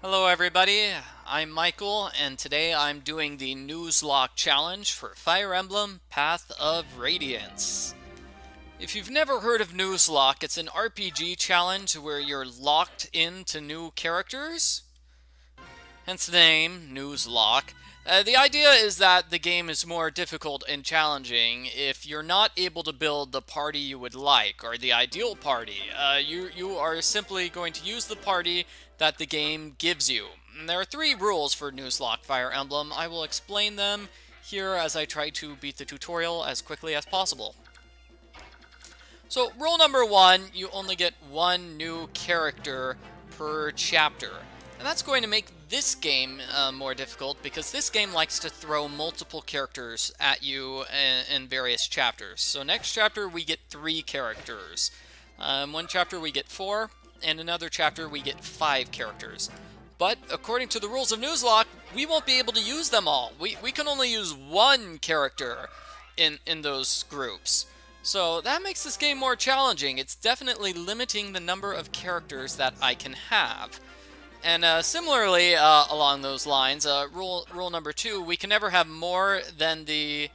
Hello everybody, I'm Michael, and today I'm doing the Nuzlocke challenge for Fire Emblem Path of Radiance. If you've never heard of Nuzlocke, it's an RPG challenge where you're locked into new characters, hence the name, Nuzlocke. The idea is that the game is more difficult and challenging if you're not able to build the party you would like, or the ideal party. You are simply going to use the party that the game gives you. And there are three rules for Nuzlocke Fire Emblem. I will explain them here as I try to beat the tutorial as quickly as possible. So, rule number one, you only get one new character per chapter. And that's going to make this game more difficult because this game likes to throw multiple characters at you in various chapters. So next chapter we get 3 characters. One chapter we get 4, and another chapter we get 5 characters. But according to the rules of Nuzlocke, we won't be able to use them all. We can only use one character in those groups. So that makes this game more challenging. It's definitely limiting the number of characters that I can have. And similarly, along those lines, rule number 2, we can never have more than the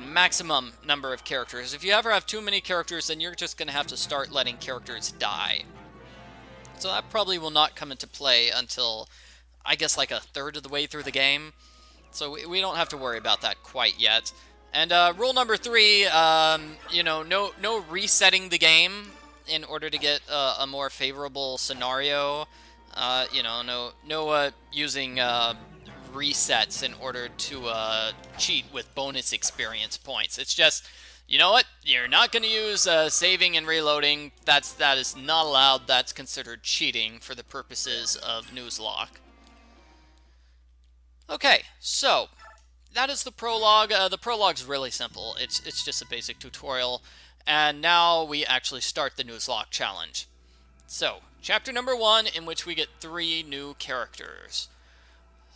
maximum number of characters. If you ever have too many characters, then you're just going to have to start letting characters die. So that probably will not come into play until, I guess, like a third of the way through the game. So we don't have to worry about that quite yet. And rule number 3, no resetting the game in order to get a more favorable scenario. No using resets in order to cheat with bonus experience points. It's just, you know what? You're not going to use saving and reloading. That is not allowed. That's considered cheating for the purposes of Nuzlocke. Okay, so that is the prologue. The prologue's really simple. It's just a basic tutorial, and now we actually start the Nuzlocke challenge. So, chapter number 1, in which we get 3 new characters.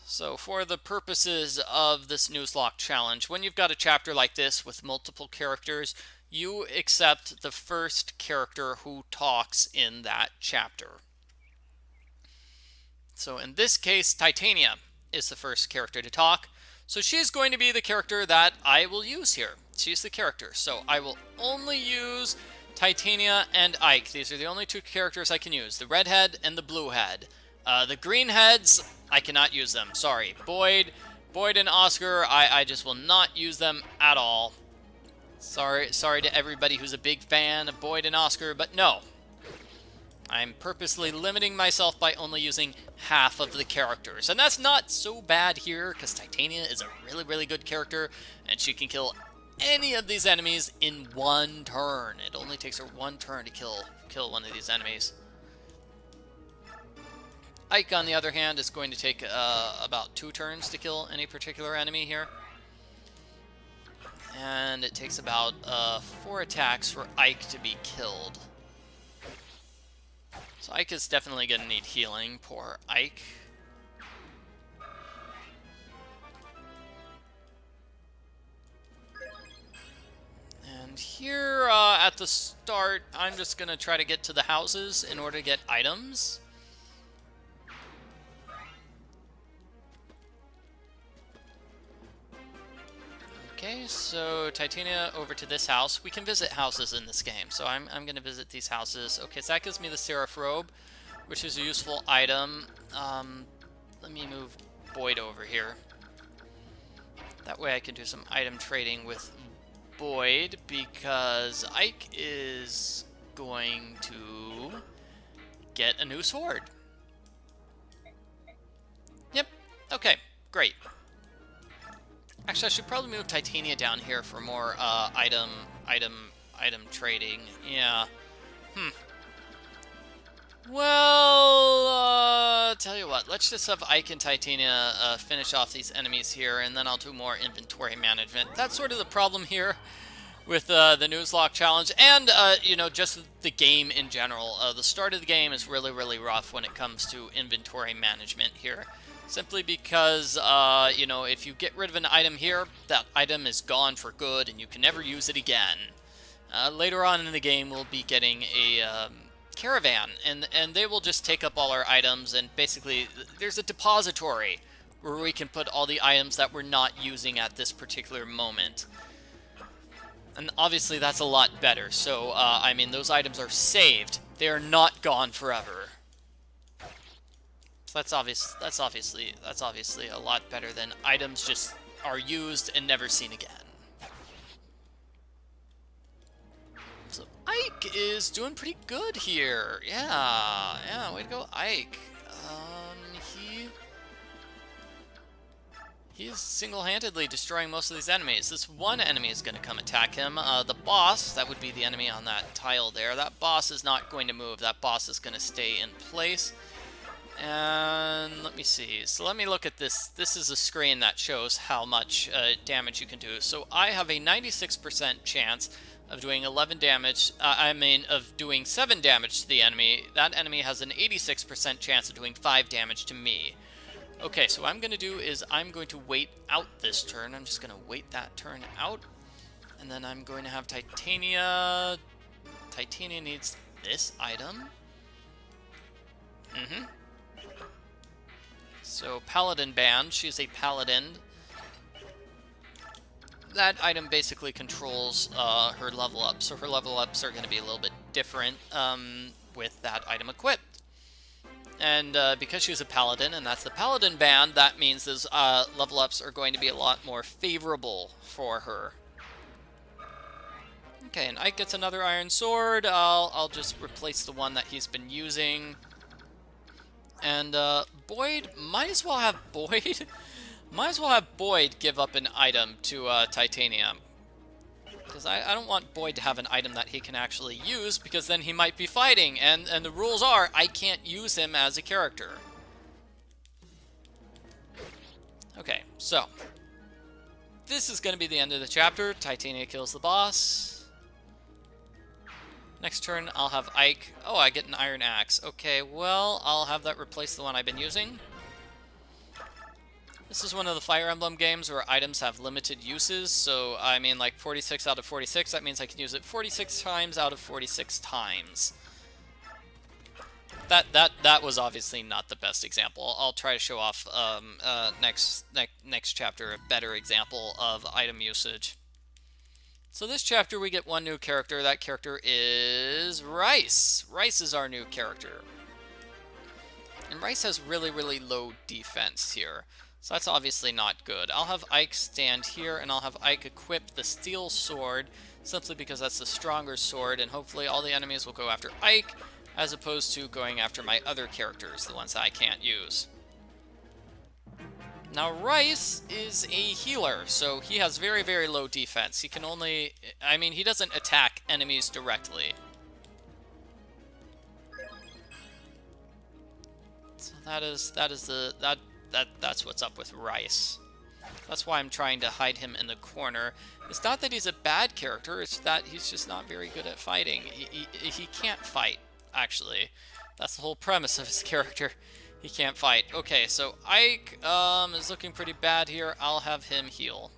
So, for the purposes of this Nuzlocke challenge, when you've got a chapter like this with multiple characters, you accept the first character who talks in that chapter. So, in this case, Titania is the first character to talk. So, she's going to be the character that I will use here. She's the character. So, I will only use Titania and Ike. These are the only 2 characters I can use. The redhead and the bluehead. The greenheads, I cannot use them. Sorry. Boyd and Oscar, I just will not use them at all. Sorry to everybody who's a big fan of Boyd and Oscar, but no. I'm purposely limiting myself by only using half of the characters. And that's not so bad here, because Titania is a really, really good character, and she can kill any of these enemies in 1 turn. It only takes her 1 turn to kill one of these enemies. Ike, on the other hand, is going to take about 2 turns to kill any particular enemy here. And it takes about 4 attacks for Ike to be killed. So Ike is definitely going to need healing. Poor Ike. And here at the start, I'm just going to try to get to the houses in order to get items. Okay, so Titania over to this house. We can visit houses in this game, so I'm going to visit these houses. Okay, so that gives me the Seraph Robe, which is a useful item. Let me move Boyd over here. That way I can do some item trading with Boyd, because Ike is going to get a new sword. Yep, okay, great. Actually, I should probably move Titania down here for more item trading. Yeah. Well, tell you what, let's just have Ike and Titania finish off these enemies here, and then I'll do more inventory management. That's sort of the problem here with the Nuzlocke challenge, and, just the game in general. The start of the game is really, really rough when it comes to inventory management here. Simply because, if you get rid of an item here, that item is gone for good, and you can never use it again. Later on in the game, we'll be getting a caravan, and they will just take up all our items, and basically there's a depository where we can put all the items that we're not using at this particular moment. And obviously that's a lot better. So, I mean, those items are saved. They are not gone forever. So that's obviously a lot better than items just are used and never seen again. So Ike is doing pretty good here. Yeah, way to go, Ike. He's single-handedly destroying most of these enemies. This one enemy is going to come attack him. The boss, that would be the enemy on that tile there, that boss is not going to move. That boss is going to stay in place. And let me see. So let me look at this. This is a screen that shows how much damage you can do. So I have a 96% chance of doing 11 damage. Of doing 7 damage to the enemy. That enemy has an 86% chance of doing 5 damage to me. Okay, so what I'm going to do is I'm going to wait out this turn. I'm just going to wait that turn out. And then I'm going to have Titania. Titania needs this item. So, Paladin Band. She's a Paladin. That item basically controls her level up. So her level ups are going to be a little bit different with that item equipped. And because she's a Paladin, and that's the Paladin Band, that means those level ups are going to be a lot more favorable for her. Okay, and Ike gets another Iron Sword. I'll just replace the one that he's been using. And Boyd, might as well have Boyd. Might as well have Boyd give up an item to Titania. Because I don't want Boyd to have an item that he can actually use, because then he might be fighting, and the rules are I can't use him as a character. Okay, so this is going to be the end of the chapter. Titania kills the boss. Next turn, I'll have Ike. Oh, I get an Iron Axe. Okay, well, I'll have that replace the one I've been using. This is one of the Fire Emblem games where items have limited uses, so I mean like 46 out of 46, that means I can use it 46 times out of 46 times. That was obviously not the best example. I'll try to show off next chapter a better example of item usage. So this chapter we get one new character. That character is Rhys. Rhys is our new character. And Rhys has really, really low defense here. So that's obviously not good. I'll have Ike stand here, and I'll have Ike equip the steel sword, simply because that's the stronger sword, and hopefully all the enemies will go after Ike, as opposed to going after my other characters, the ones that I can't use. Now Rhys is a healer, so he has very, very low defense. He can only, I mean, he doesn't attack enemies directly. So that's what's up with Rhys. That's why I'm trying to hide him in the corner. It's not that he's a bad character, it's that he's just not very good at fighting. He can't fight, actually. That's the whole premise of his character. He can't fight. Okay, so Ike is looking pretty bad here. I'll have him heal.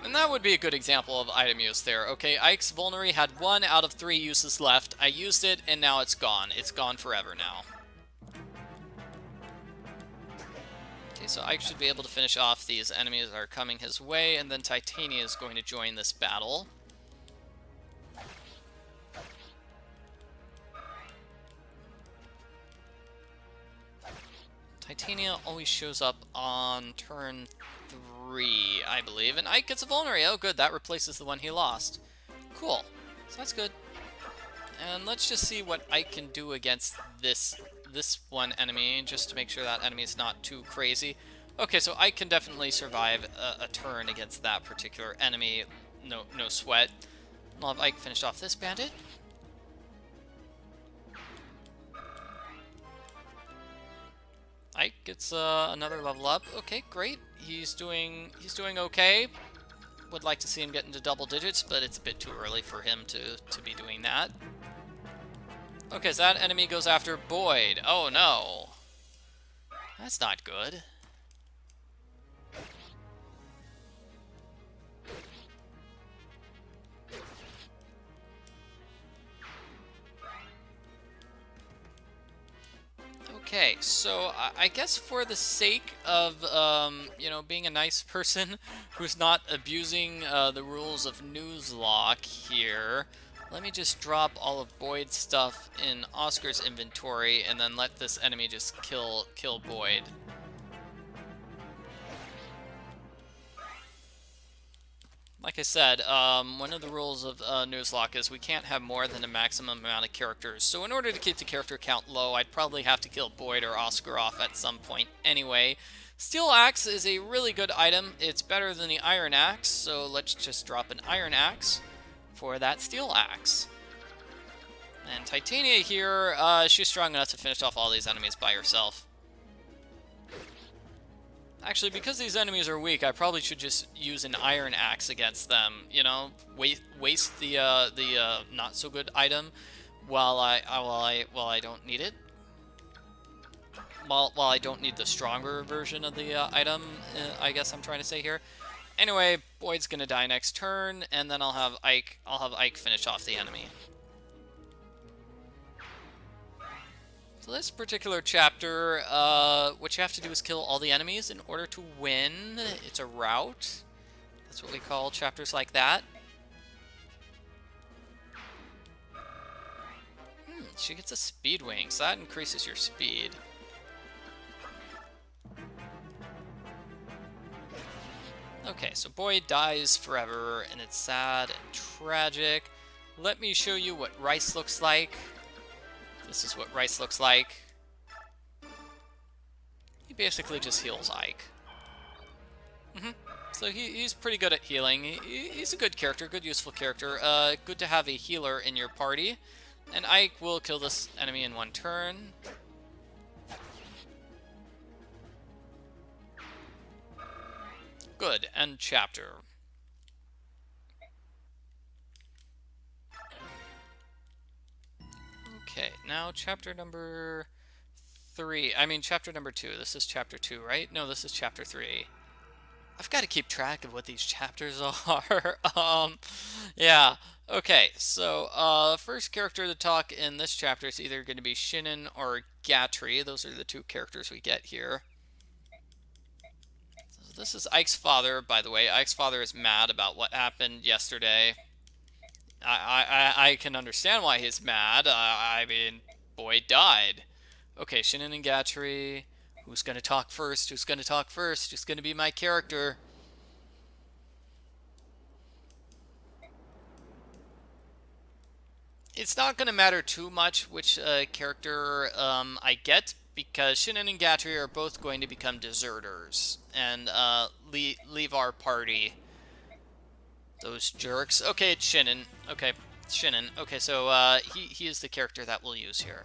And that would be a good example of item use there. Okay, Ike's Vulnerary had 1 out of 3 uses left. I used it, and now it's gone. It's gone forever now. Okay, so Ike should be able to finish off these enemies that are coming his way, and then Titania is going to join this battle. Titania always shows up on turn 3, I believe, and Ike gets a Vulnerary. Oh, good, that replaces the one he lost. Cool, so that's good. And let's just see what Ike can do against this one enemy, just to make sure that enemy is not too crazy. Okay, so Ike can definitely survive a turn against that particular enemy. No sweat. I'll have Ike finish off this bandit. Ike gets another level up. Okay, great. He's doing okay. Would like to see him get into double digits, but it's a bit too early for him to be doing that. Okay, so that enemy goes after Boyd. Oh no. That's not good. Okay, so I guess for the sake of, you know, being a nice person who's not abusing the rules of Nuzlocke here, let me just drop all of Boyd's stuff in Oscar's inventory and then let this enemy just kill Boyd. Like I said, one of the rules of Nuzlocke is we can't have more than a maximum amount of characters. So in order to keep the character count low, I'd probably have to kill Boyd or Oscar off at some point anyway. Steel Axe is a really good item. It's better than the Iron Axe, so let's just drop an Iron Axe for that Steel Axe. And Titania here, she's strong enough to finish off all these enemies by herself. Actually, because these enemies are weak, I probably should just use an Iron Axe against them. You know, waste the not so good item while I don't need it. While I don't need the stronger version of the item, I guess I'm trying to say here. Anyway, Boyd's gonna die next turn, and then I'll have Ike finish off the enemy. So this particular chapter, what you have to do is kill all the enemies in order to win. It's a route. That's what we call chapters like that. She gets a speed wing, so that increases your speed. Okay, so Boyd dies forever, and it's sad and tragic. Let me show you what Rhys looks like. This is what Rhys looks like. He basically just heals Ike. So he's pretty good at healing. He's a good character, good useful character. Good to have a healer in your party. And Ike will kill this enemy in one turn. Good, end chapter. Okay, now chapter number 3. I mean, chapter number 2. This is chapter 2, right? No, this is chapter 3. I've got to keep track of what these chapters are. Yeah. Okay, so first character to talk in this chapter is either going to be Shinon or Gatry. Those are the two characters we get here. So this is Ike's father, by the way. Ike's father is mad about what happened yesterday. I can understand why he's mad. I mean, Boyd died. Okay, Shinon and Gatry. Who's going to talk first? Who's going to talk first? Who's going to be my character? It's not going to matter too much which character I get, because Shinon and Gatry are both going to become deserters and leave our party. Those jerks. Okay, it's Shinon. Okay, Shinon. Okay, so he is the character that we'll use here.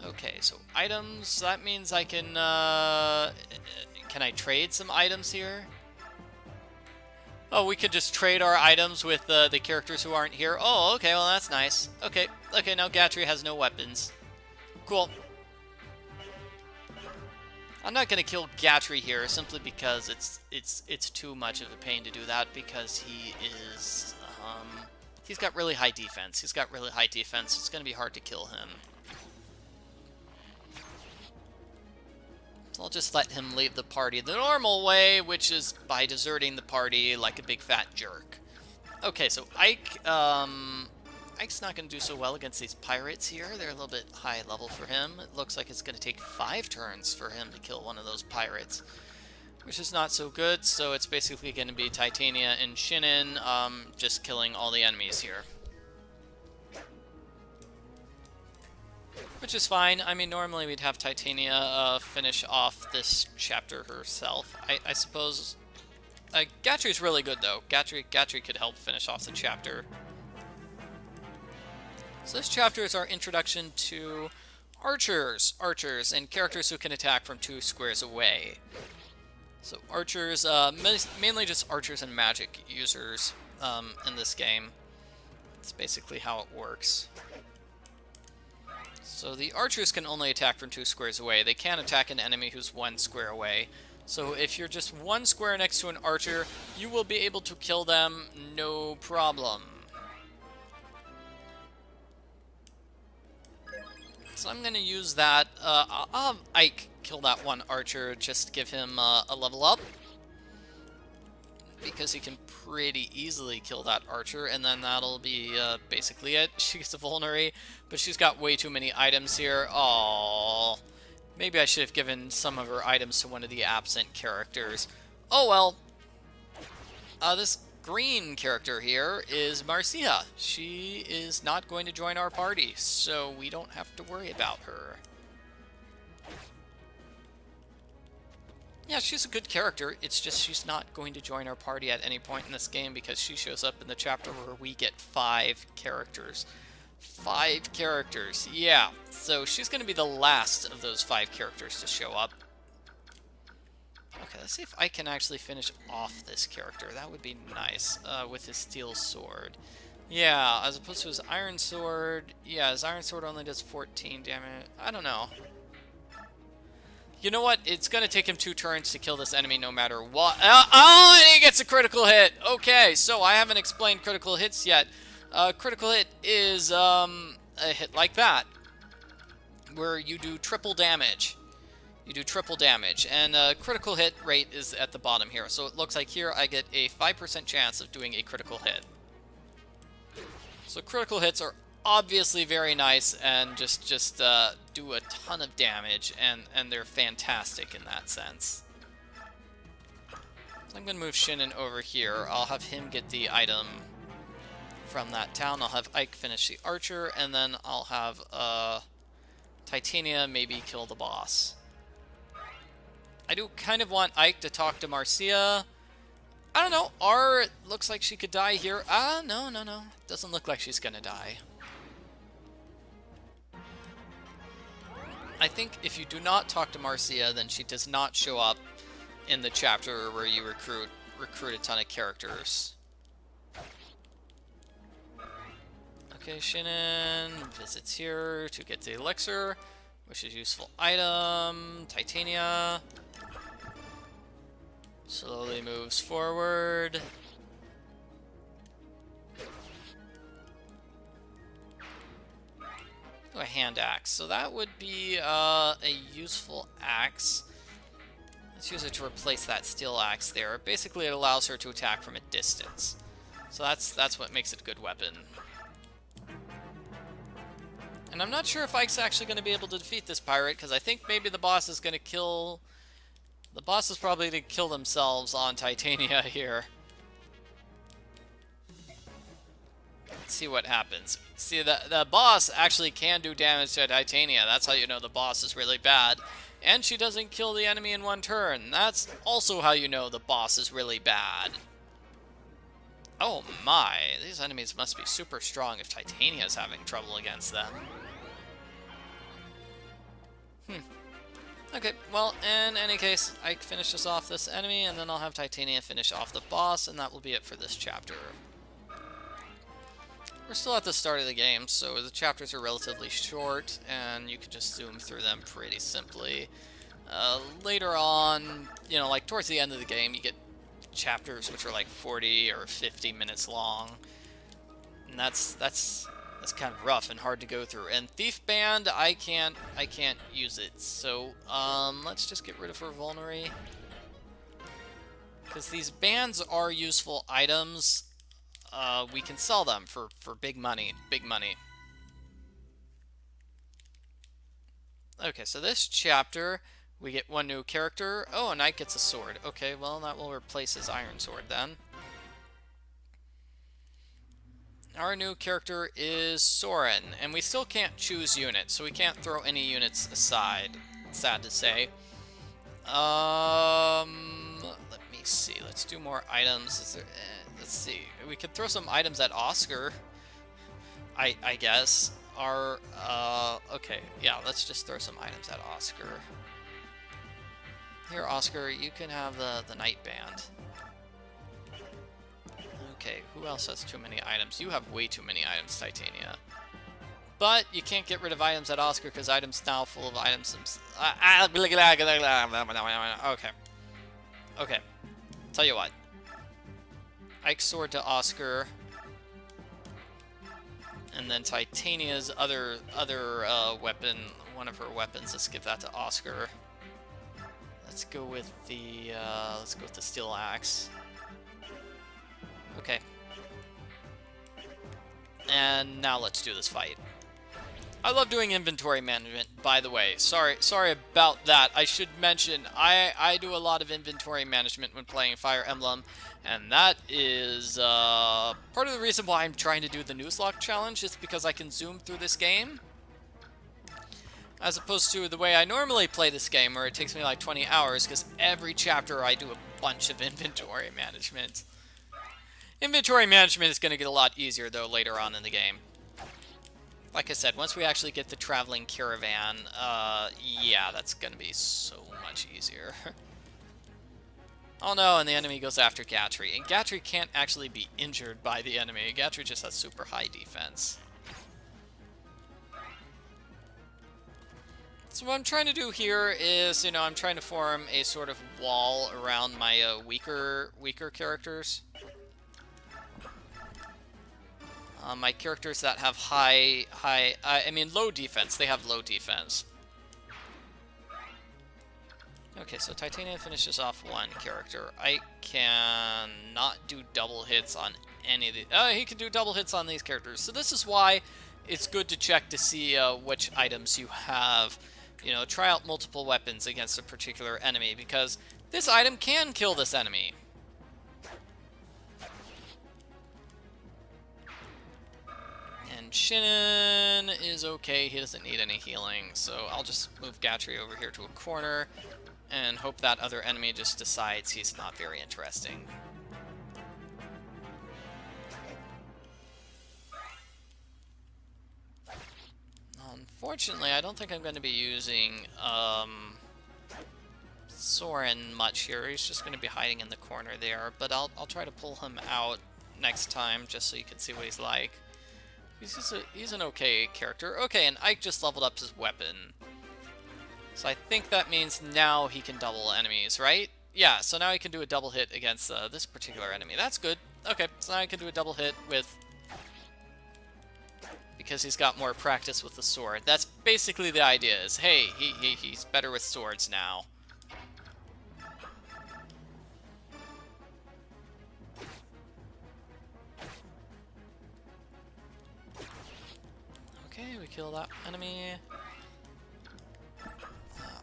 Okay, so items. That means I can I trade some items here? Oh, we could just trade our items with the characters who aren't here. Oh, okay, well that's nice. Okay, now Gatry has no weapons. Cool. I'm not gonna kill Gatry here simply because it's too much of a pain to do that, because he is he's got really high defense. It's gonna be hard to kill him. So I'll just let him leave the party the normal way, which is by deserting the party like a big fat jerk. Okay, so Ike's not going to do so well against these pirates here. They're a little bit high level for him. It looks like it's going to take 5 turns for him to kill one of those pirates, which is not so good. So it's basically going to be Titania and Shinon just killing all the enemies here. Which is fine. I mean, normally we'd have Titania finish off this chapter herself. I suppose... Gatry's really good, though. Gatry could help finish off the chapter. So this chapter is our introduction to archers, and characters who can attack from 2 squares away. So archers, mainly just archers and magic users in this game. That's basically how it works. So the archers can only attack from 2 squares away. They can't attack an enemy who's 1 square away. So if you're just 1 square next to an archer, you will be able to kill them no problem. So I'm going to use that. I'll have Ike kill that one archer just to give him a level up. Because he can pretty easily kill that archer, and then that'll be basically it. She gets a vulnerary, but she's got way too many items here. Oh, maybe I should have given some of her items to one of the absent characters. Oh well. This green character here is Marcia. She is not going to join our party, so we don't have to worry about her. Yeah, she's a good character. It's just she's not going to join our party at any point in this game because she shows up in the chapter where we get 5 characters. 5 characters, yeah. So she's going to be the last of those 5 characters to show up. Okay, let's see if I can actually finish off this character. That would be nice, with his steel sword. Yeah, as opposed to his iron sword. Yeah, his iron sword only does 14 damage. I don't know. You know what? It's going to take him 2 turns to kill this enemy no matter what. Oh, and he gets a critical hit. Okay, so I haven't explained critical hits yet. Critical hit is a hit like that, where you do triple damage. You do triple damage, and critical hit rate is at the bottom here. So it looks like here I get a 5% chance of doing a critical hit. So critical hits are obviously very nice and just do a ton of damage, and they're fantastic in that sense. So I'm going to move Shinon over here. I'll have him get the item from that town. I'll have Ike finish the archer, and then I'll have Titania maybe kill the boss. I do kind of want Ike to talk to Marcia. I don't know. R looks like she could die here. No. Doesn't look like she's gonna die. I think if you do not talk to Marcia, then she does not show up in the chapter where you recruit a ton of characters. Okay, Shinon visits here to get the elixir, which is a useful item. Titania slowly moves forward. A hand axe. So that would be a useful axe. Let's use it to replace that steel axe there. Basically, it allows her to attack from a distance. So that's what makes it a good weapon. And I'm not sure if Ike's actually going to be able to defeat this pirate, because I think maybe the boss is going to kill... The boss is probably going to kill themselves on Titania here. Let's see what happens. See, the boss actually can do damage to Titania. That's how you know the boss is really bad. And she doesn't kill the enemy in 1 turn. That's also how you know the boss is really bad. Oh my, these enemies must be super strong if Titania's having trouble against them. Okay, well, in any case, Ike finishes off this enemy, and then I'll have Titania finish off the boss, and that will be it for this chapter. We're still at the start of the game, so the chapters are relatively short, and you can just zoom through them pretty simply. Later on, you know, like towards the end of the game, you get chapters which are like 40 or 50 minutes long, and that's kind of rough and hard to go through. And Thief Band, I can't use it, so let's just get rid of her vulnerary, because these bands are useful items. We can sell them for big money. Okay, so this chapter, we get 1 new character. Oh, a knight gets a sword. Okay, well, that will replace his iron sword then. Our new character is Soren, and we still can't choose units, so we can't throw any units aside. Sad to say. Let me see. Let's do more items. Is there, let's see. We could throw some items at Oscar, I guess. Okay, yeah, let's just throw some items at Oscar. Here, Oscar, you can have the Knight Band. Okay, who else has too many items? You have way too many items, Titania. But you can't get rid of items at Oscar because items now full of items. Okay. Tell you what. Ike's sword to Oscar. And then Titania's other weapon, one of her weapons. Let's give that to Oscar. Let's go with the steel axe. Okay. And now let's do this fight. I love doing inventory management, by the way. Sorry about that. I should mention, I do a lot of inventory management when playing Fire Emblem, and that is part of the reason why I'm trying to do the Nuzlocke challenge, is because I can zoom through this game, as opposed to the way I normally play this game, where it takes me like 20 hours, because every chapter I do a bunch of inventory management. Inventory management is going to get a lot easier, though, later on in the game. Like I said, once we actually get the traveling caravan, yeah, that's gonna be so much easier. Oh no, and the enemy goes after Gatry. And Gatry can't actually be injured by the enemy. Gatry just has super high defense. So what I'm trying to do here is, I'm trying to form a sort of wall around my weaker characters. My characters that have low defense, they have low defense. Okay, so Titania finishes off one character. I cannot do double hits on any of the... he can do double hits on these characters. So this is why it's good to check to see which items you have. Try out multiple weapons against a particular enemy, because this item can kill this enemy. Shinon is okay, he doesn't need any healing, so I'll just move Gatry over here to a corner and hope that other enemy just decides he's not very interesting. Unfortunately, I don't think I'm going to be using Soren much here. He's just going to be hiding in the corner there, but I'll try to pull him out next time just so you can see what he's like. He's an okay character. Okay, and Ike just leveled up his weapon. So I think that means now he can double enemies, right? Yeah, so now he can do a double hit against this particular enemy. That's good. Okay, so now he can do a double hit with... because he's got more practice with the sword. That's basically the idea, is, hey, he's better with swords now. Okay, we kill that enemy.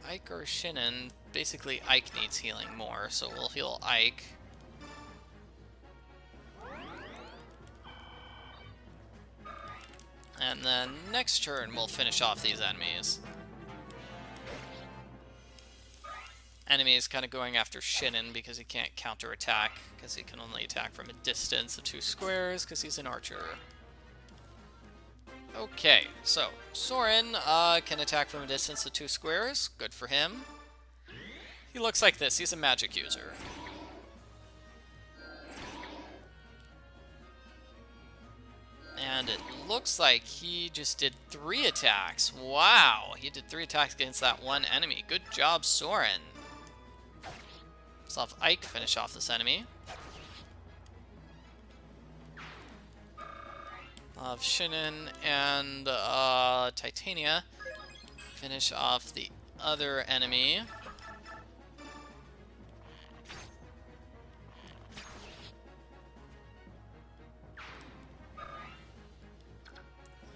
Ike or Shinon? Basically, Ike needs healing more, so we'll heal Ike. And then next turn, we'll finish off these enemies. Enemy is kind of going after Shinon because he can't counterattack, because he can only attack from a distance of 2 squares, because he's an archer. Okay, so Soren can attack from a distance of 2 squares. Good for him. He looks like this. He's a magic user. And it looks like he just did 3 attacks. Wow, he did 3 attacks against that one enemy. Good job, Soren. Let's have Ike finish off this enemy. Of Shinon and Titania finish off the other enemy.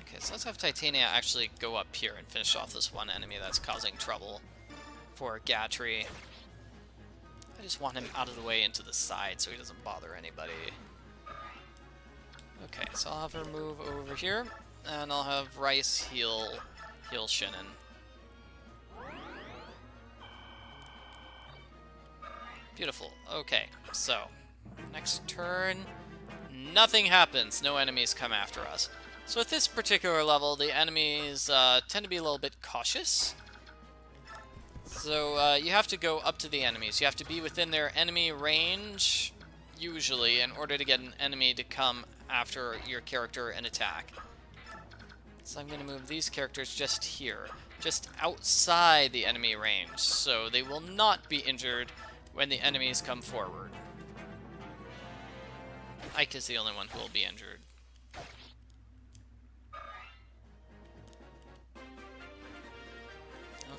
Okay, so let's have Titania actually go up here and finish off this one enemy that's causing trouble for Gatry. I just want him out of the way into the side so he doesn't bother anybody. Okay, so I'll have her move over here, and I'll have Rhys heal Shinon. Beautiful. Okay, so next turn, nothing happens. No enemies come after us. So at this particular level, the enemies tend to be a little bit cautious. So you have to go up to the enemies. You have to be within their enemy range, usually, in order to get an enemy to come after your character and attack. So I'm going to move these characters just here, just outside the enemy range, so they will not be injured when the enemies come forward. Ike is the only one who will be injured.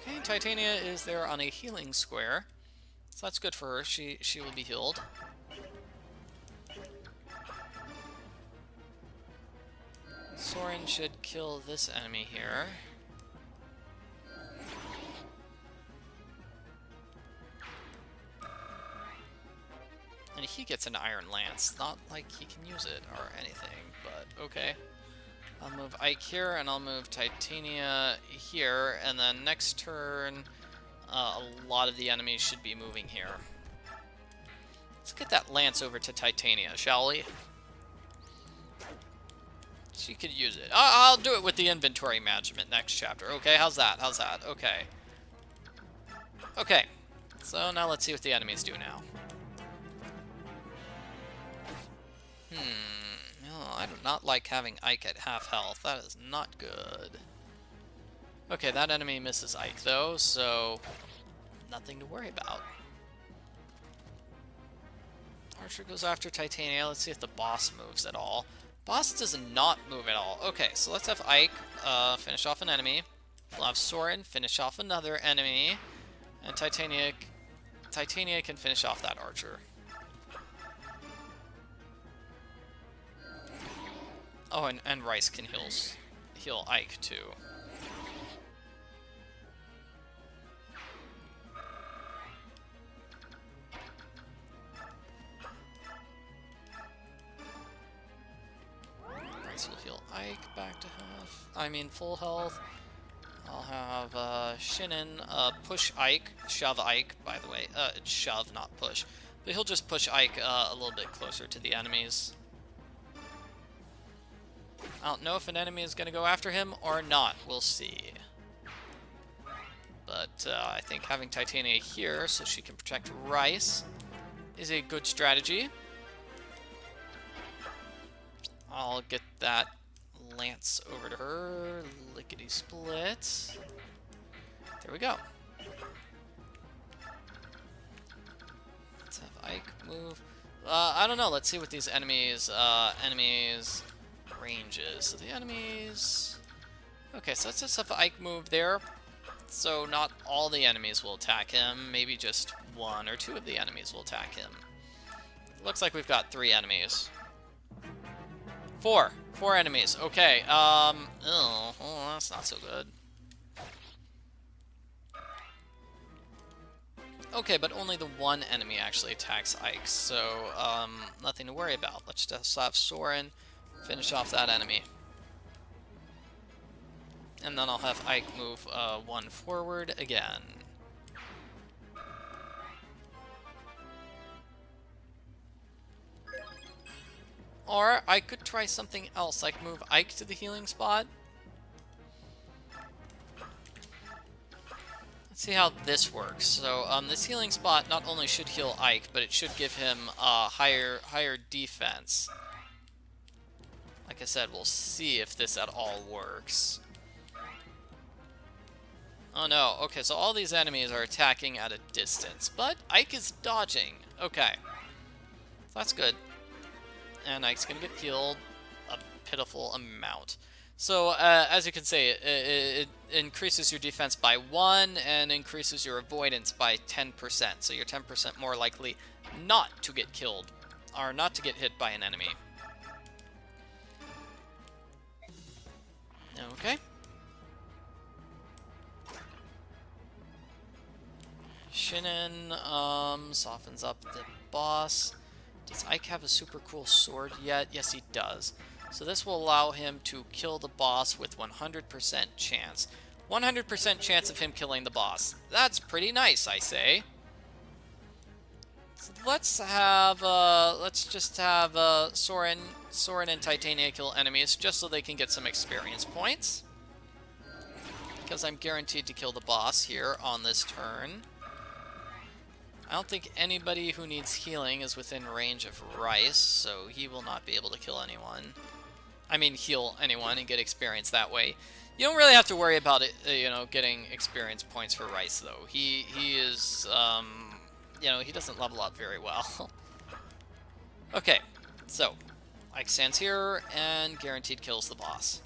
Okay, Titania is there on a healing square. So that's good for her. She will be healed. Soren should kill this enemy here. And he gets an Iron Lance. Not like he can use it or anything, but okay. I'll move Ike here, and I'll move Titania here, and then next turn, a lot of the enemies should be moving here. Let's get that Lance over to Titania, shall we? She could use it. I'll do it with the inventory management next chapter. Okay, how's that? How's that? Okay. Okay. So now let's see what the enemies do now. No, I do not like having Ike at half health. That is not good. Okay, that enemy misses Ike though, so nothing to worry about. Archer goes after Titania. Let's see if the boss moves at all. Boss does not move at all. Okay, so let's have Ike finish off an enemy. We'll have Soren finish off another enemy. And Titania can finish off that archer. Oh, and Rhys can heal Ike too. Rhys will heal Ike back to full health. I'll have Shinon push Ike, shove Ike, by the way. It's shove, not push. But he'll just push Ike a little bit closer to the enemies. I don't know if an enemy is going to go after him or not. We'll see. But I think having Titania here so she can protect Rhys is a good strategy. I'll get that Lance over to her. Lickety-split. There we go. Let's have Ike move. I don't know. Let's see what these enemies ranges. So the enemies... Okay, so let's just have Ike move there. So not all the enemies will attack him. Maybe just one or two of the enemies will attack him. Looks like we've got 3 enemies. 4 enemies. Okay. Oh, that's not so good. Okay, but only the one enemy actually attacks Ike, so nothing to worry about. Let's just have Soren finish off that enemy. And then I'll have Ike move 1 forward again. Or I could try something else, like move Ike to the healing spot. Let's see how this works. So this healing spot not only should heal Ike, but it should give him higher defense. Like I said, we'll see if this at all works. Oh no, okay, so all these enemies are attacking at a distance, but Ike is dodging. Okay, so that's good. And Ike's gonna get healed a pitiful amount. So, as you can see, it increases your defense by 1 and increases your avoidance by 10%. So you're 10% more likely not to get killed, or not to get hit by an enemy. Okay. Shinon softens up the boss. Does Ike have a super cool sword yet? Yes, he does. So this will allow him to kill the boss with 100% chance. 100% chance of him killing the boss. That's pretty nice, I say. So let's just have Soren and Titania kill enemies just so they can get some experience points. Because I'm guaranteed to kill the boss here on this turn. I don't think anybody who needs healing is within range of Rhys, so he will not be able to kill anyone. I mean, heal anyone and get experience that way. You don't really have to worry about it, getting experience points for Rhys, though. He is, he doesn't level up very well. Okay, so Ike stands here and guaranteed kills the boss.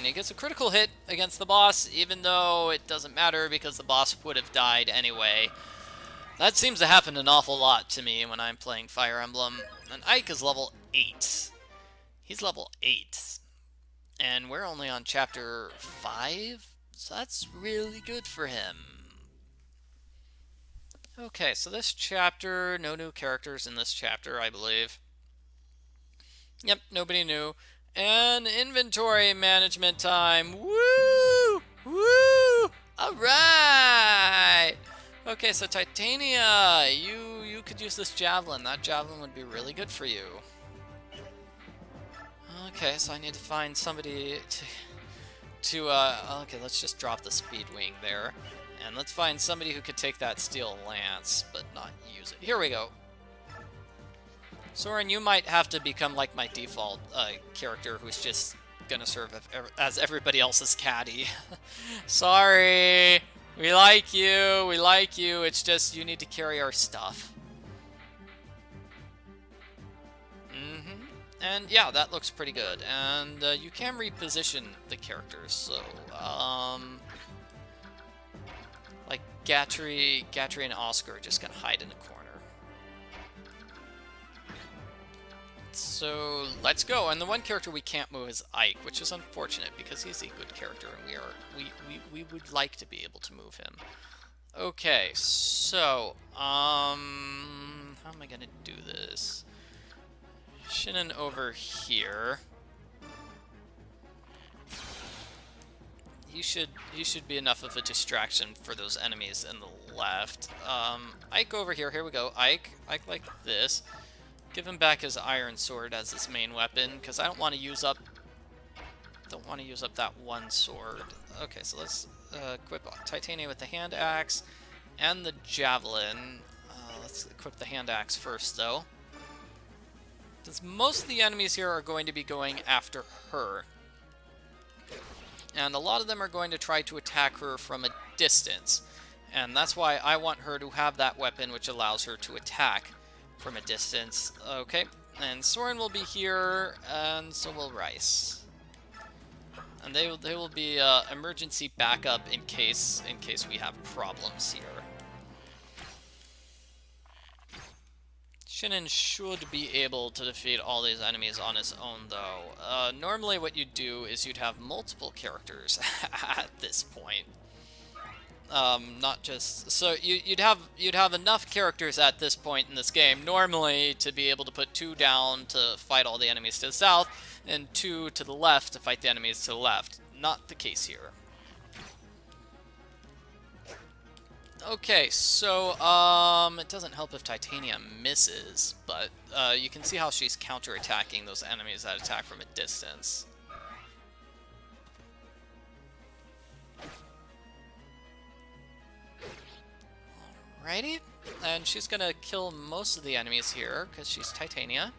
he gets a critical hit against the boss, even though it doesn't matter because the boss would have died anyway. That seems to happen an awful lot to me when I'm playing Fire Emblem. And Ike is level 8. He's level 8. And we're only on chapter 5, so that's really good for him. Okay, so this chapter, no new characters in this chapter, I believe. Yep, nobody new. And inventory management time. Woo! Woo! Alright! Okay, so Titania, you could use this javelin. That javelin would be really good for you. Okay, so I need to find somebody okay, let's just drop the speed wing there. And let's find somebody who could take that steel lance, but not use it. Here we go. Soren, you might have to become like my default character who's just gonna serve as everybody else's caddy. Sorry! We like you, it's just you need to carry our stuff. And yeah, that looks pretty good. And you can reposition the characters, so like Gatry and Oscar are just gonna hide in the corner. So let's go. And the one character we can't move is Ike, which is unfortunate because he's a good character and we would like to be able to move him. Okay, so how am I gonna do this? Shinon over here. He should be enough of a distraction for those enemies in the left. Ike over here. Here we go. Ike like this. Give him back his iron sword as his main weapon, because I don't want to use up that one sword. Okay, so let's equip Titania with the hand axe and the javelin. Let's equip the hand axe first, though, since most of the enemies here are going to be going after her, and a lot of them are going to try to attack her from a distance, and that's why I want her to have that weapon which allows her to attack from a distance. Okay, and Soren will be here, and so will Rhys. And they will be emergency backup in case we have problems here. Shinon should be able to defeat all these enemies on his own, though. Normally what you'd do is you'd have multiple characters at this point. Not just so you'd have enough characters at this point in this game normally to be able to put 2 down to fight all the enemies to the south and 2 to the left to fight the enemies to the left. Not the case here. Okay, so it doesn't help if Titania misses, but you can see how she's counterattacking those enemies that attack from a distance. Alrighty, and she's gonna kill most of the enemies here because she's Titania.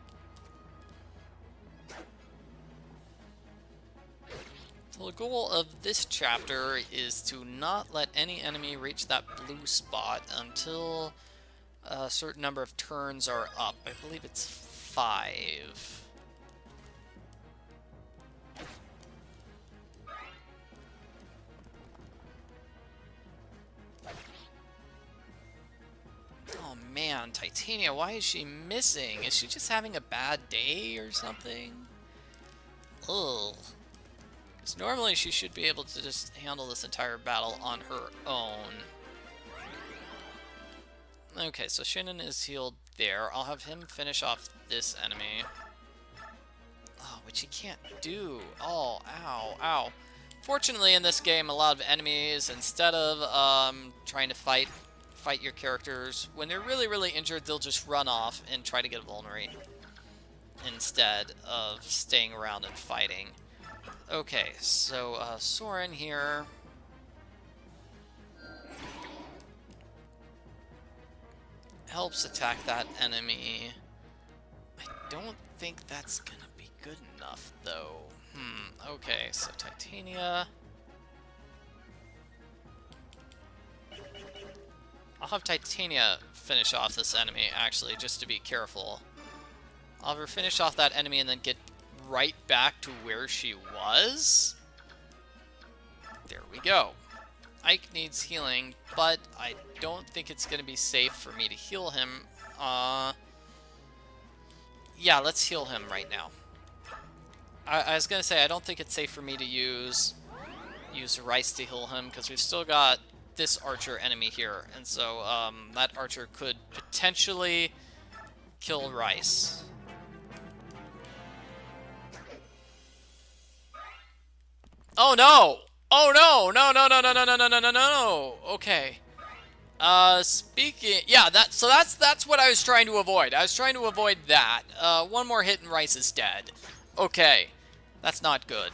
So the goal of this chapter is to not let any enemy reach that blue spot until a certain number of turns are up. I believe it's 5. Oh man, Titania, why is she missing? Is she just having a bad day or something? Ugh. Because normally she should be able to just handle this entire battle on her own. Okay, so Shinon is healed there. I'll have him finish off this enemy. Oh, which he can't do. Oh, ow, ow. Fortunately, in this game, a lot of enemies, instead of trying to fight your characters, when they're really, really injured, they'll just run off and try to get a vulnerary instead of staying around and fighting. Okay, so Soren here. Helps attack that enemy. I don't think that's gonna be good enough, though. Okay, so Titania. I'll have Titania finish off this enemy, actually, just to be careful. I'll have her finish off that enemy and then get right back to where she was. There we go. Ike needs healing, but I don't think it's going to be safe for me to heal him. Yeah, let's heal him right now. I was going to say, I don't think it's safe for me to use Rhys to heal him, because we've still got this archer enemy here, and so that archer could potentially kill Rhys. Oh no! Oh no! No, no, no, no, no, no, no, no, no, no! Okay. Speaking... Yeah, that's what I was trying to avoid. I was trying to avoid that. One more hit and Rhys is dead. Okay. That's not good.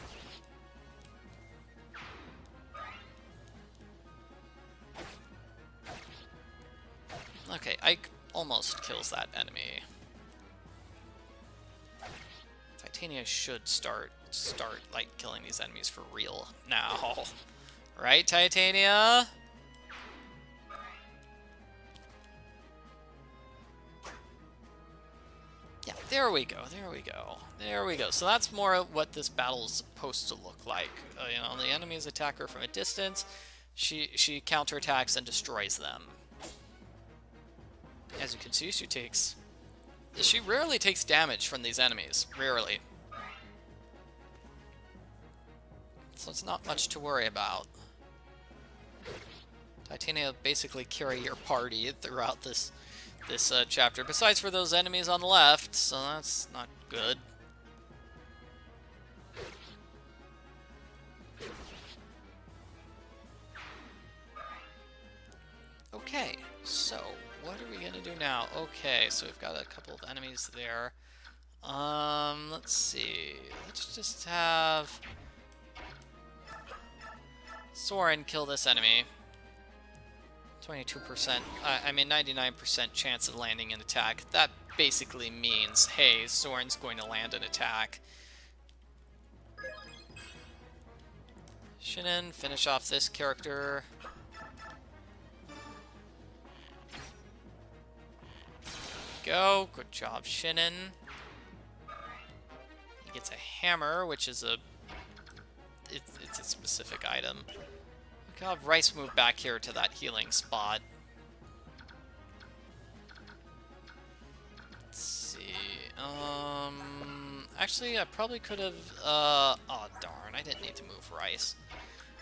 Okay, Ike almost kills that enemy. Titania should start like killing these enemies for real now. Right, Titania? Yeah, there we go, there we go, there we go. So that's more what this battle is supposed to look like. You know, the enemies attack her from a distance. She counterattacks and destroys them. As you can see, she rarely takes damage from these enemies. Rarely. So it's not much to worry about. Titania basically carry your party throughout this chapter, besides for those enemies on the left, so that's not good. Okay, so what are we gonna do now? Okay, so we've got a couple of enemies there. Let's see. Let's just have Soren kill this enemy. 22%, I mean 99% chance of landing an attack. That basically means, hey, Soren's going to land an attack. Shinon, finish off this character. Go, good job, Shinon. He gets a hammer, which is it's a specific item. I'll have Rhys move back here to that healing spot. Let's see. Actually, I probably could have. Oh darn! I didn't need to move Rhys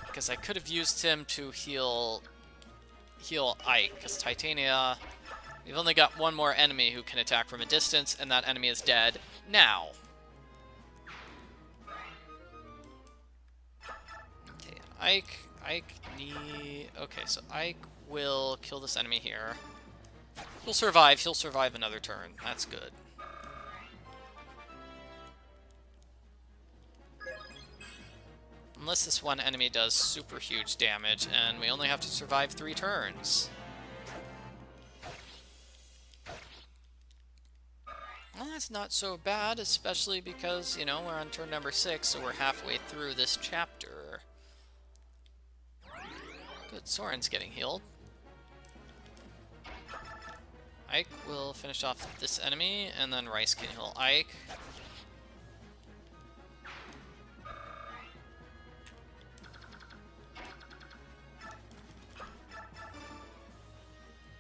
because I could have used him to heal Ike. Because Titania, we've only got one more enemy who can attack from a distance, and that enemy is dead now. Okay, Ike need... Okay, so Ike will kill this enemy here. He'll survive another turn. That's good. Unless this one enemy does super huge damage, and we only have to survive 3 turns. Well, that's not so bad, especially because, you know, we're on turn number 6, so we're halfway through this chapter. Good, Soren's getting healed. Ike will finish off this enemy, and then Rhys can heal Ike.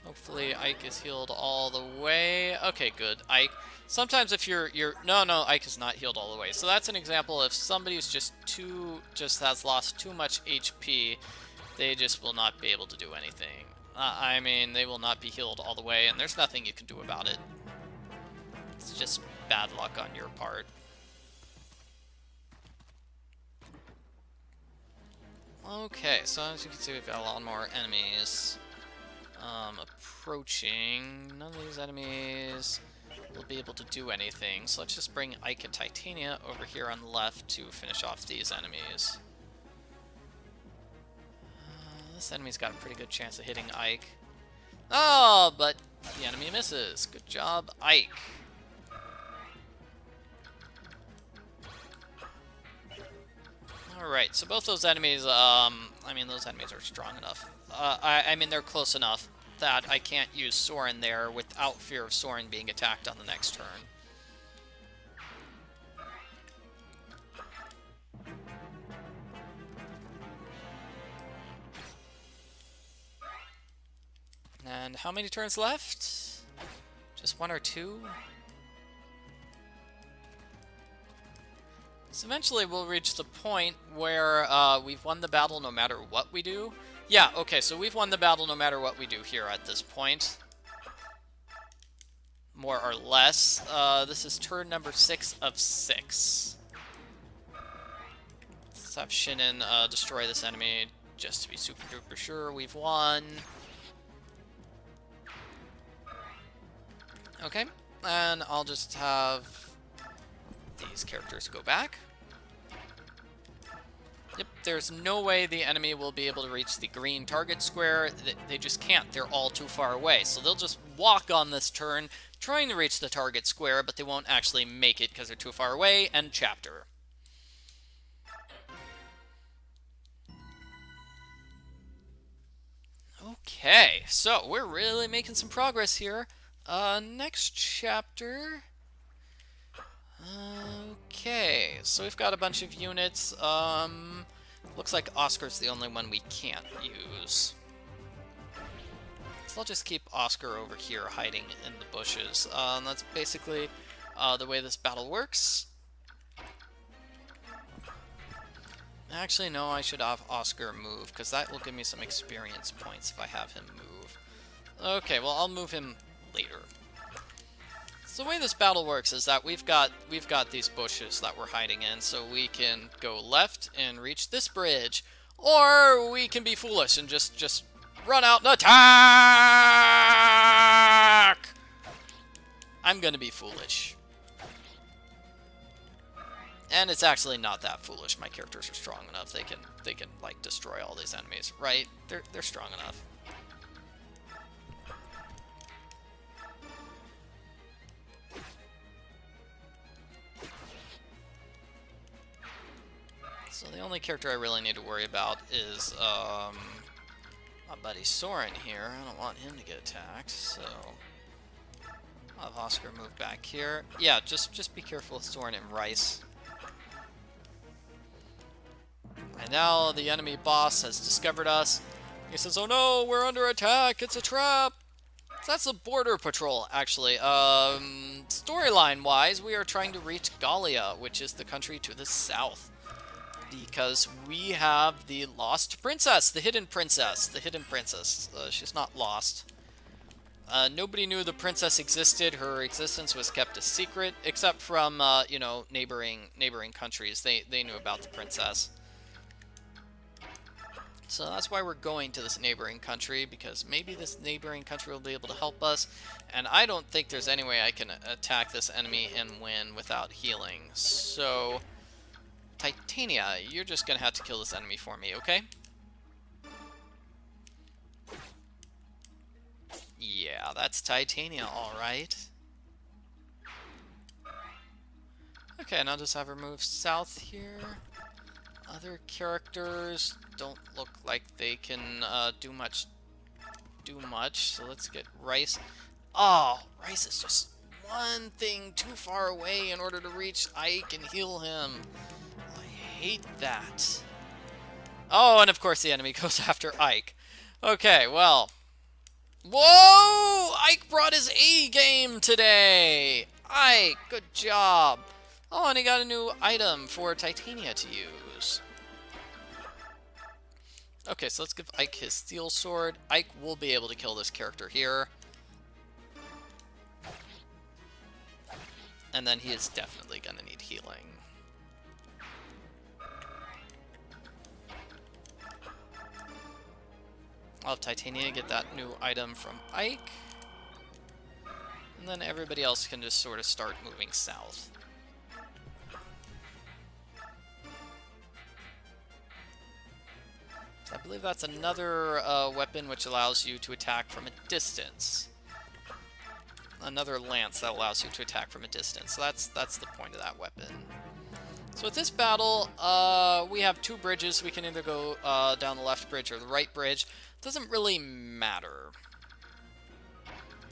Hopefully Ike is healed all the way. Okay, good. Ike. Sometimes if you're no, Ike is not healed all the way. So that's an example if somebody's just has lost too much HP. They just will not be able to do anything. I mean, they will not be healed all the way, and there's nothing you can do about it. It's just bad luck on your part. Okay, so as you can see, we've got a lot more enemies approaching. None of these enemies will be able to do anything, so let's just bring Ike and Titania over here on the left to finish off these enemies. This enemy's got a pretty good chance of hitting Ike. Oh, but the enemy misses. Good job, Ike. Alright, so both those enemies, I mean, those enemies are strong enough. I mean, they're close enough that I can't use Soren there without fear of Soren being attacked on the next turn. And how many turns left? Just 1 or 2? So eventually we'll reach the point where we've won the battle no matter what we do. Yeah, okay, so we've won the battle no matter what we do here at this point. More or less. This is turn number 6 of 6. Let's have Shinon destroy this enemy just to be super duper sure we've won. Okay, and I'll just have these characters go back. Yep, there's no way the enemy will be able to reach the green target square. They just can't. They're all too far away. So they'll just walk on this turn, trying to reach the target square, but they won't actually make it because they're too far away. End chapter. Okay, so we're really making some progress here. Next chapter... Okay, so we've got a bunch of units. Looks like Oscar's the only one we can't use. So I'll just keep Oscar over here hiding in the bushes. That's basically the way this battle works. Actually, no, I should have Oscar move, because that will give me some experience points if I have him move. Okay, well, I'll move him later. So the way this battle works is that we've got these bushes that we're hiding in, so we can go left and reach this bridge, or we can be foolish and just run out and attack. I'm gonna be foolish, and it's actually not that foolish. My characters are strong enough; they can like destroy all these enemies, right? They're strong enough. So the only character I really need to worry about is my buddy Soren here. I don't want him to get attacked, so I'll have Oscar move back here. Yeah, just be careful with Soren and Rhys. And now the enemy boss has discovered us. He says, "Oh no, we're under attack! It's a trap!" So that's a border patrol, actually. Storyline-wise, we are trying to reach Gallia, which is the country to the south. Because we have the lost princess, the hidden princess. She's not lost. Nobody knew the princess existed. Her existence was kept a secret, except from, you know, neighboring countries. They knew about the princess. So that's why we're going to this neighboring country, because maybe this neighboring country will be able to help us. And I don't think there's any way I can attack this enemy and win without healing. So... Titania, you're just gonna have to kill this enemy for me, okay? Yeah, that's Titania, alright. Okay, and I'll just have her move south here. Other characters don't look like they can do much, so let's get Rhys. Oh, Rhys is just one thing too far away in order to reach Ike and heal him. Hate that. Oh, and of course the enemy goes after Ike. Okay, well. Whoa! Ike brought his A game today! Ike, good job. Oh, and he got a new item for Titania to use. Okay, so let's give Ike his steel sword. Ike will be able to kill this character here. And then he is definitely going to need healing. I'll have Titania get that new item from Ike. And then everybody else can just sort of start moving south. I believe that's another weapon which allows you to attack from a distance. Another lance that allows you to attack from a distance. So that's the point of that weapon. So with this battle, we have two bridges. We can either go down the left bridge or the right bridge. Doesn't really matter.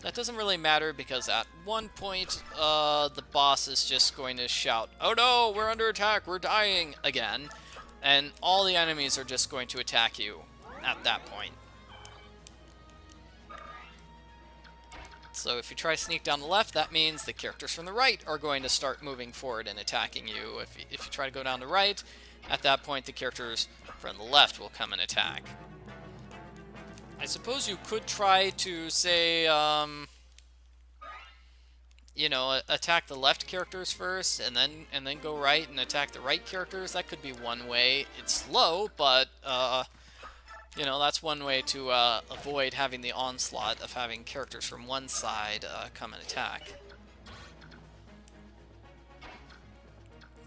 That doesn't really matter because at one point, the boss is just going to shout, "Oh no, we're under attack, we're dying," again. And all the enemies are just going to attack you at that point. So if you try to sneak down the left, that means the characters from the right are going to start moving forward and attacking you. If you try to go down the right, at that point the characters from the left will come and attack. I suppose you could try to say, you know, attack the left characters first, and then go right and attack the right characters. That could be one way. It's slow, but you know, that's one way to avoid having the onslaught of having characters from one side come and attack.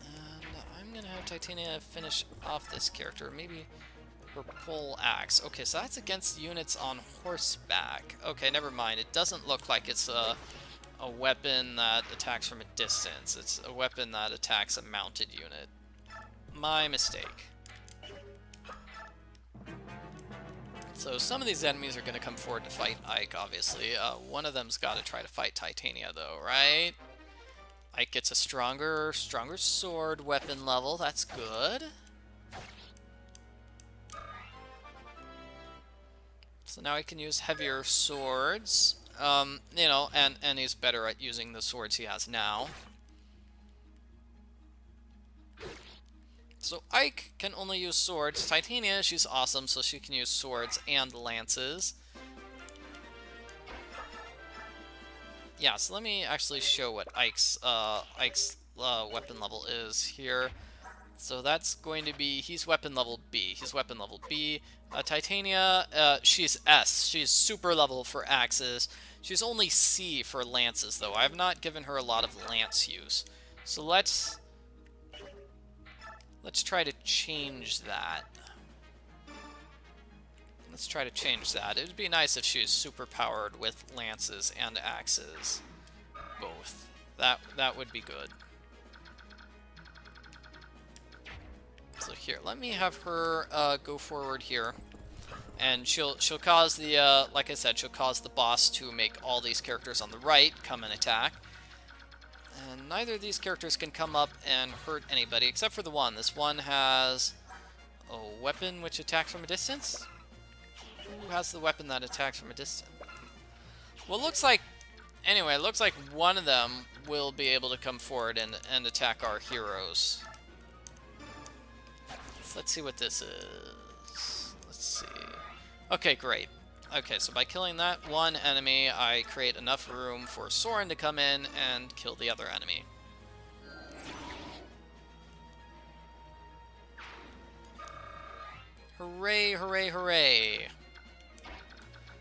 And I'm gonna have Titania finish off this character. Maybe her pole axe. Okay, so that's against units on horseback. Okay, never mind. It doesn't look like it's a weapon that attacks from a distance. It's a weapon that attacks a mounted unit. My mistake. So some of these enemies are going to come forward to fight Ike, obviously. One of them's got to try to fight Titania, though, right? Ike gets a stronger sword weapon level. That's good. So now he can use heavier swords. You know, and he's better at using the swords he has now. So Ike can only use swords. Titania, she's awesome, so she can use swords and lances. Yeah, so let me actually show what Ike's weapon level is here. So that's going to be, he's weapon level B. He's weapon level B. Titania, she's S. She's super level for axes. She's only C for lances, though. I have not given her a lot of lance use. So let's try to change that. Let's try to change that. It would be nice if she was super powered with lances and axes. Both. That would be good. So here, let me have her go forward here. And she'll cause the, like I said, she'll cause the boss to make all these characters on the right come and attack. And neither of these characters can come up and hurt anybody, except for the one. This one has a weapon which attacks from a distance? Who has the weapon that attacks from a distance? Well, it looks like... Anyway, it looks like one of them will be able to come forward and attack our heroes. So let's see what this is. Let's see. Okay, great. Okay, so by killing that one enemy, I create enough room for Soren to come in and kill the other enemy. Hooray, hooray, hooray.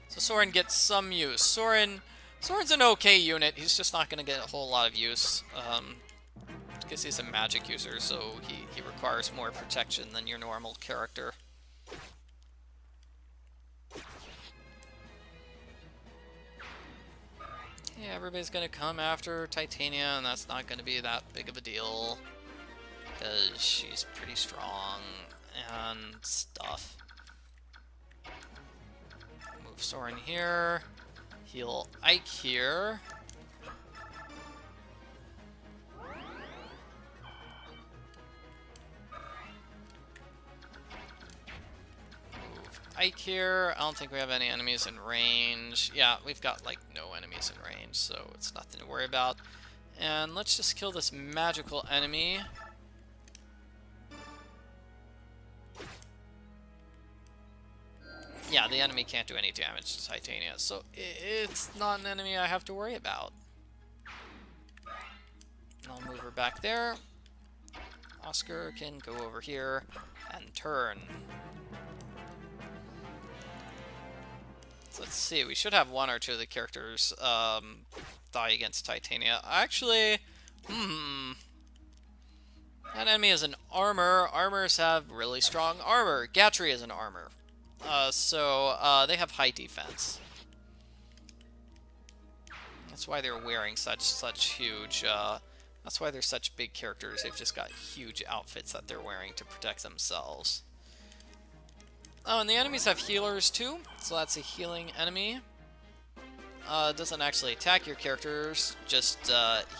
So Soren gets some use. Soren's an okay unit. He's just not going to get a whole lot of use. Because he's a magic user, so he requires more protection than your normal character. Yeah, everybody's gonna come after Titania, and that's not gonna be that big of a deal, because she's pretty strong and stuff. Move Soren here, heal Ike here. Ike here. I don't think we have any enemies in range. Yeah, we've got like no enemies in range, so it's nothing to worry about. And let's just kill this magical enemy. Yeah, the enemy can't do any damage to Titania, so it's not an enemy I have to worry about. I'll move her back there. Oscar can go over here and turn. So let's see, we should have one or two of the characters die against Titania. Actually, that enemy is an armor. Armors have really strong armor. Gatry is an armor. So they have high defense. That's why they're wearing such huge, that's why they're such big characters. They've just got huge outfits that they're wearing to protect themselves. Oh, and the enemies have healers too, so that's a healing enemy. Doesn't actually attack your characters, just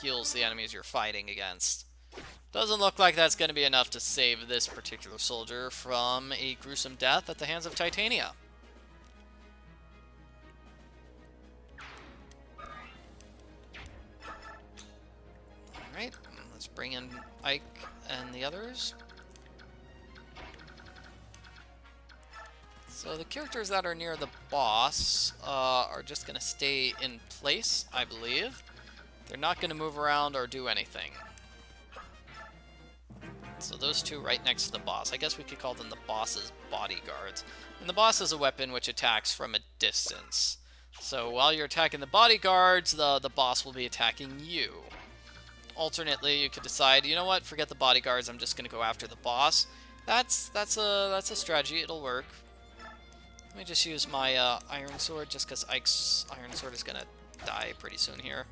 heals the enemies you're fighting against. Doesn't look like that's going to be enough to save this particular soldier from a gruesome death at the hands of Titania. bring in Ike and the others. So the characters that are near the boss are just going to stay in place, I believe. They're not going to move around or do anything. So those two right next to the boss. I guess we could call them the boss's bodyguards. And the boss is a weapon which attacks from a distance. So while you're attacking the bodyguards, the boss will be attacking you. Alternately, you could decide, you know what, forget the bodyguards, I'm just going to go after the boss. That's a strategy, it'll work. Let me just use my iron sword, just because Ike's iron sword is going to die pretty soon here.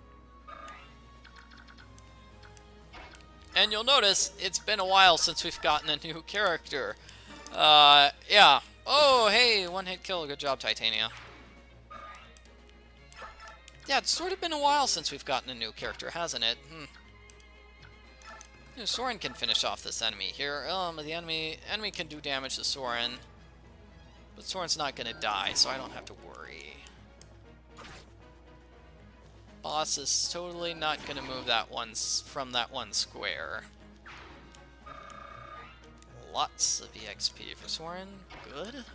And you'll notice, it's been a while since we've gotten a new character. Yeah. Oh, hey, one-hit kill. Good job, Titania. Yeah, it's sort of been a while since we've gotten a new character, hasn't it? You know, Soren can finish off this enemy here. The enemy can do damage to Soren. But Soren's not going to die, so I don't have to worry. Boss is totally not going to move that from that one square. Lots of EXP for Soren. Good.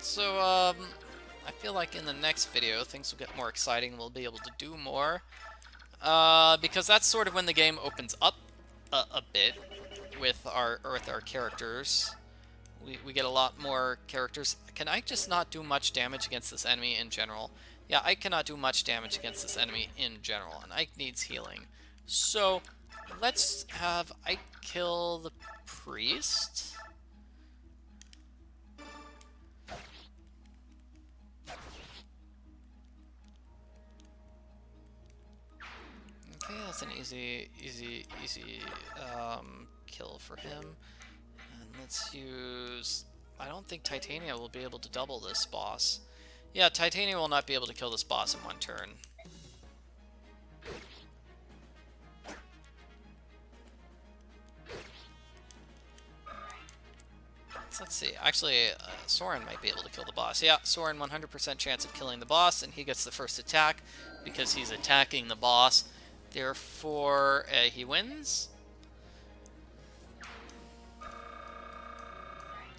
So, I feel like in the next video, things will get more exciting. We'll be able to do more. Because that's sort of when the game opens up a bit with our characters. We get a lot more characters. Can I just not do much damage against this enemy in general? Yeah, I cannot do much damage against this enemy in general, and Ike needs healing. So, let's have Ike kill the priest. Okay, that's an easy kill for him. And let's use... I don't think Titania will be able to double this boss. Yeah, Titania will not be able to kill this boss in one turn. So let's see. Actually, Soren might be able to kill the boss. Yeah, Soren 100% chance of killing the boss, and he gets the first attack because he's attacking the boss. Therefore, he wins.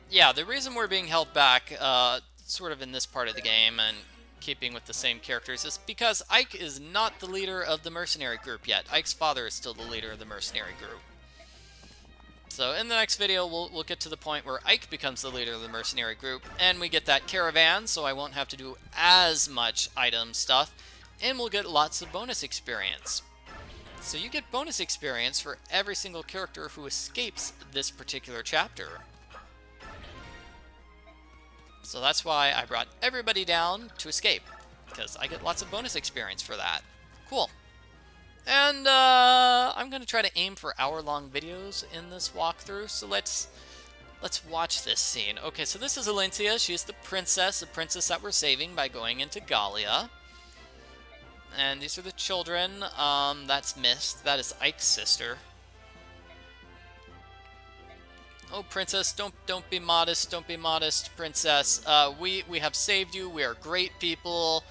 Yeah, the reason we're being held back, sort of in this part of the game, and keeping with the same characters, is because Ike is not the leader of the mercenary group yet. Ike's father is still the leader of the mercenary group. So in the next video, we'll get to the point where Ike becomes the leader of the mercenary group, and we get that caravan, so I won't have to do as much item stuff, and we'll get lots of bonus experience. So you get bonus experience for every single character who escapes this particular chapter. So that's why I brought everybody down to escape, because I get lots of bonus experience for that. Cool. And I'm going to try to aim for hour-long videos in this walkthrough, so let's watch this scene. Okay, so this is Alencia. She's the princess that we're saving by going into Gallia. And these are the children. That's Mist. That is Ike's sister. Oh, princess, don't be modest. Don't be modest, princess. We have saved you. We are great people.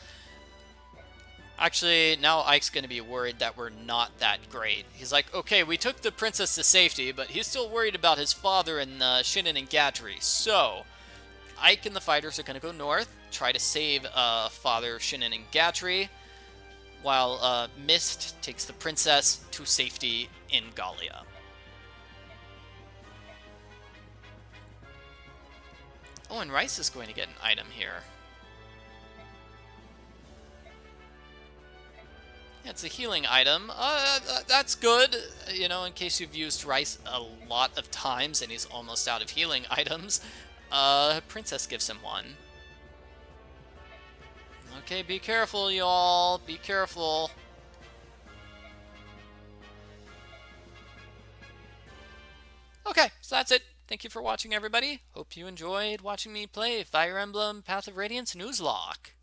Actually, now Ike's going to be worried that we're not that great. He's like, okay, we took the princess to safety, but he's still worried about his father and Shinon and Gatry. So, Ike and the fighters are going to go north, try to save Father Shinon and Gatry, while Mist takes the princess to safety in Gallia. Oh, and Rhys is going to get an item here. Yeah, it's a healing item. That's good, you know, in case you've used Rhys a lot of times and he's almost out of healing items. Princess gives him one. Okay, be careful, y'all. Be careful. Okay, so that's it. Thank you for watching, everybody. Hope you enjoyed watching me play Fire Emblem Path of Radiance Nuzlocke.